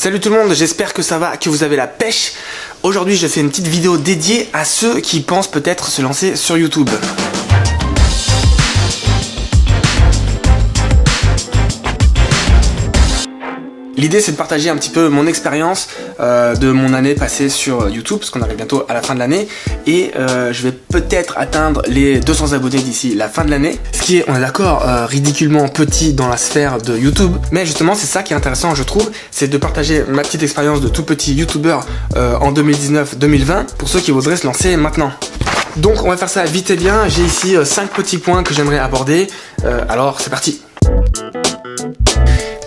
Salut tout le monde, j'espère que ça va, que vous avez la pêche. Aujourd'hui je fais une petite vidéo dédiée à ceux qui pensent peut-être se lancer sur YouTube. L'idée c'est de partager un petit peu mon expérience de mon année passée sur YouTube, parce qu'on arrive bientôt à la fin de l'année, et je vais peut-être atteindre les 200 abonnés d'ici la fin de l'année, ce qui est, on est d'accord, ridiculement petit dans la sphère de YouTube, mais justement c'est ça qui est intéressant je trouve, c'est de partager ma petite expérience de tout petit YouTuber en 2019-2020 pour ceux qui voudraient se lancer maintenant. Donc on va faire ça vite et bien, j'ai ici 5 petits points que j'aimerais aborder, alors c'est parti.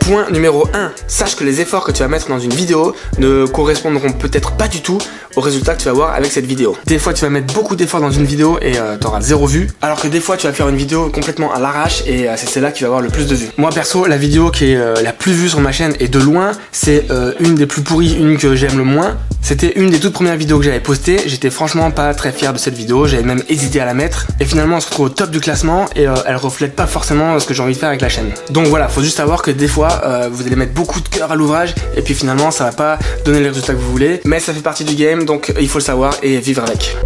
Point numéro 1, sache que les efforts que tu vas mettre dans une vidéo ne correspondront peut-être pas du tout au résultat que tu vas avoir avec cette vidéo. Des fois tu vas mettre beaucoup d'efforts dans une vidéo et tu auras 0 vue, alors que des fois tu vas faire une vidéo complètement à l'arrache et c'est celle-là qui va avoir le plus de vues. Moi perso, la vidéo qui est la plus vue sur ma chaîne et de loin, c'est une des plus pourries, une que j'aime le moins. C'était une des toutes premières vidéos que j'avais postées, j'étais franchement pas très fier de cette vidéo, j'avais même hésité à la mettre, et finalement on se retrouve au top du classement et elle reflète pas forcément ce que j'ai envie de faire avec la chaîne. Donc voilà, faut juste savoir que des fois vous allez mettre beaucoup de cœur à l'ouvrage et puis finalement ça va pas donner les résultats que vous voulez, mais ça fait partie du game, donc il faut le savoir et vivre avec.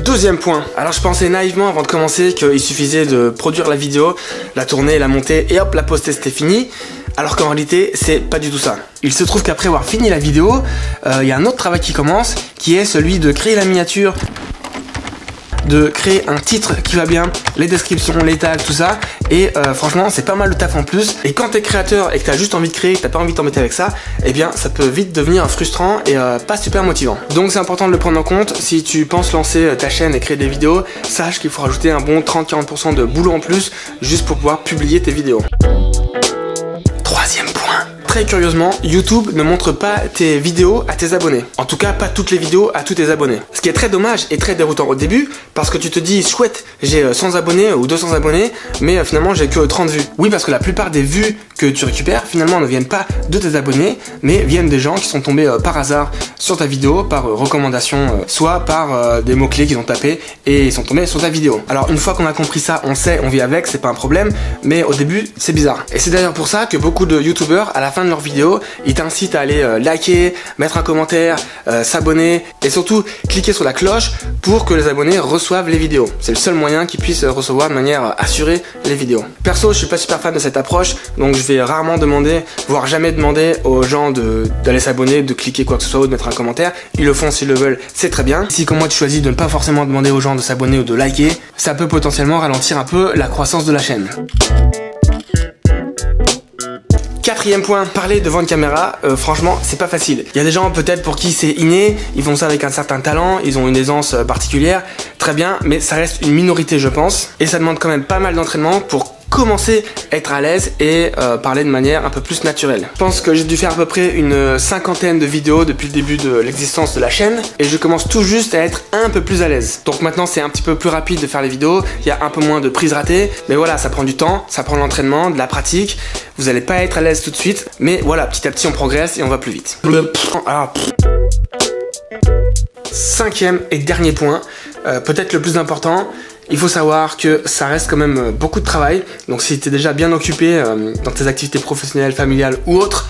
Deuxième point, alors je pensais naïvement avant de commencer qu'il suffisait de produire la vidéo, la tourner, la monter et hop, la poster, c'était fini. Alors qu'en réalité, c'est pas du tout ça. Il se trouve qu'après avoir fini la vidéo, il y a un autre travail qui commence, qui est celui de créer la miniature, de créer un titre qui va bien, les descriptions, les tags, tout ça, et franchement c'est pas mal de taf en plus, et quand t'es créateur et que t'as juste envie de créer, que t'as pas envie de t'embêter avec ça, eh bien ça peut vite devenir frustrant et pas super motivant. Donc c'est important de le prendre en compte, si tu penses lancer ta chaîne et créer des vidéos, sache qu'il faut rajouter un bon 30-40% de boulot en plus, juste pour pouvoir publier tes vidéos. Troisième point. Très curieusement, YouTube ne montre pas tes vidéos à tes abonnés. En tout cas, pas toutes les vidéos à tous tes abonnés. Ce qui est très dommage et très déroutant au début, parce que tu te dis, chouette, j'ai 100 abonnés ou 200 abonnés, mais finalement j'ai que 30 vues. Oui, parce que la plupart des vues que tu récupères, finalement ne viennent pas de tes abonnés, mais viennent des gens qui sont tombés par hasard sur ta vidéo, par recommandation, soit par des mots-clés qu'ils ont tapés et ils sont tombés sur ta vidéo. Alors une fois qu'on a compris ça, on sait, on vit avec, c'est pas un problème, mais au début, c'est bizarre. Et c'est d'ailleurs pour ça que beaucoup de youtubeurs, à la fin de leur vidéo, ils t'incitent à aller liker, mettre un commentaire, s'abonner et surtout cliquer sur la cloche pour que les abonnés reçoivent les vidéos. C'est le seul moyen qu'ils puissent recevoir de manière assurée les vidéos. Perso, je suis pas super fan de cette approche, donc je vais rarement demander, voire jamais demander aux gens d'aller s'abonner, de cliquer quoi que ce soit ou de mettre un commentaire. Ils le font s'ils le veulent, c'est très bien. Si comme moi tu choisis de ne pas forcément demander aux gens de s'abonner ou de liker, ça peut potentiellement ralentir un peu la croissance de la chaîne. Quatrième point, parler devant une caméra, franchement c'est pas facile. Il y a des gens peut-être pour qui c'est inné, ils font ça avec un certain talent, ils ont une aisance particulière, très bien, mais ça reste une minorité je pense, et ça demande quand même pas mal d'entraînement pour commencer à être à l'aise et parler de manière un peu plus naturelle. Je pense que j'ai dû faire à peu près une 50aine de vidéos depuis le début de l'existence de la chaîne et je commence tout juste à être un peu plus à l'aise. Donc maintenant c'est un petit peu plus rapide de faire les vidéos, il y a un peu moins de prises ratées, mais voilà, ça prend du temps, ça prend de l'entraînement, de la pratique, vous n'allez pas être à l'aise tout de suite, mais voilà, petit à petit on progresse et on va plus vite. Alors, cinquième et dernier point, peut-être le plus important, il faut savoir que ça reste quand même beaucoup de travail, donc si tu es déjà bien occupé dans tes activités professionnelles, familiales ou autres,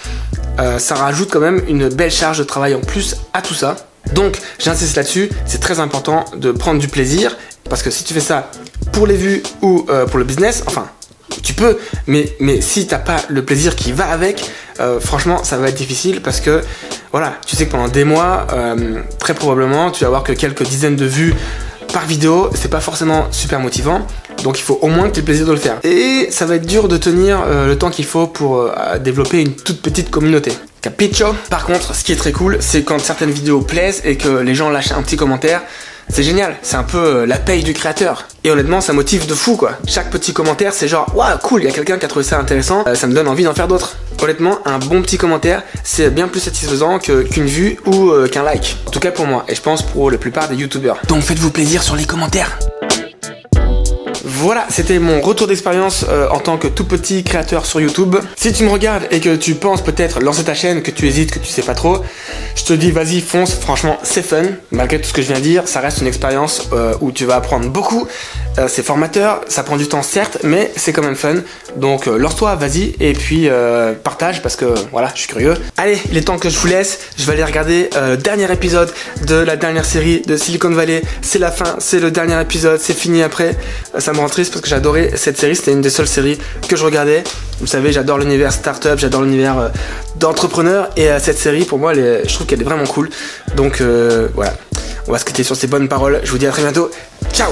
ça rajoute quand même une belle charge de travail en plus à tout ça. Donc j'insiste là-dessus, c'est très important de prendre du plaisir, parce que si tu fais ça pour les vues ou pour le business, enfin tu peux, mais si t'as pas le plaisir qui va avec, franchement ça va être difficile parce que voilà, tu sais que pendant des mois, très probablement tu vas avoir que quelques dizaines de vues par vidéo, c'est pas forcément super motivant, donc il faut au moins que tu aies le plaisir de le faire. Et ça va être dur de tenir le temps qu'il faut pour développer une toute petite communauté. Capicho? Par contre, ce qui est très cool, c'est quand certaines vidéos plaisent et que les gens lâchent un petit commentaire. C'est génial, c'est un peu la paye du créateur. Et honnêtement, ça motive de fou quoi. Chaque petit commentaire, c'est genre, waouh, cool, il y a quelqu'un qui a trouvé ça intéressant, ça me donne envie d'en faire d'autres. Honnêtement, un bon petit commentaire, c'est bien plus satisfaisant qu'une vue ou qu'un like. En tout cas pour moi, et je pense pour la plupart des youtubeurs. Donc faites-vous plaisir sur les commentaires. Voilà, c'était mon retour d'expérience en tant que tout petit créateur sur YouTube. Si tu me regardes et que tu penses peut-être lancer ta chaîne, que tu hésites, que tu sais pas trop, je te dis vas-y fonce, franchement c'est fun. Malgré tout ce que je viens de dire, ça reste une expérience où tu vas apprendre beaucoup c'est formateur, ça prend du temps certes, mais c'est quand même fun. Donc lance-toi, vas-y, et puis partage parce que voilà, je suis curieux. Allez, il est temps que je vous laisse. Je vais aller regarder le dernier épisode de la dernière série de Silicon Valley. C'est la fin, c'est le dernier épisode, c'est fini après. Ça me rend triste parce que j'adorais cette série, c'était une des seules séries que je regardais. Vous savez, j'adore l'univers startup, j'adore l'univers d'entrepreneur, et cette série pour moi, je trouve qu'elle est vraiment cool. Donc voilà, on va se quitter sur ces bonnes paroles. Je vous dis à très bientôt. Ciao.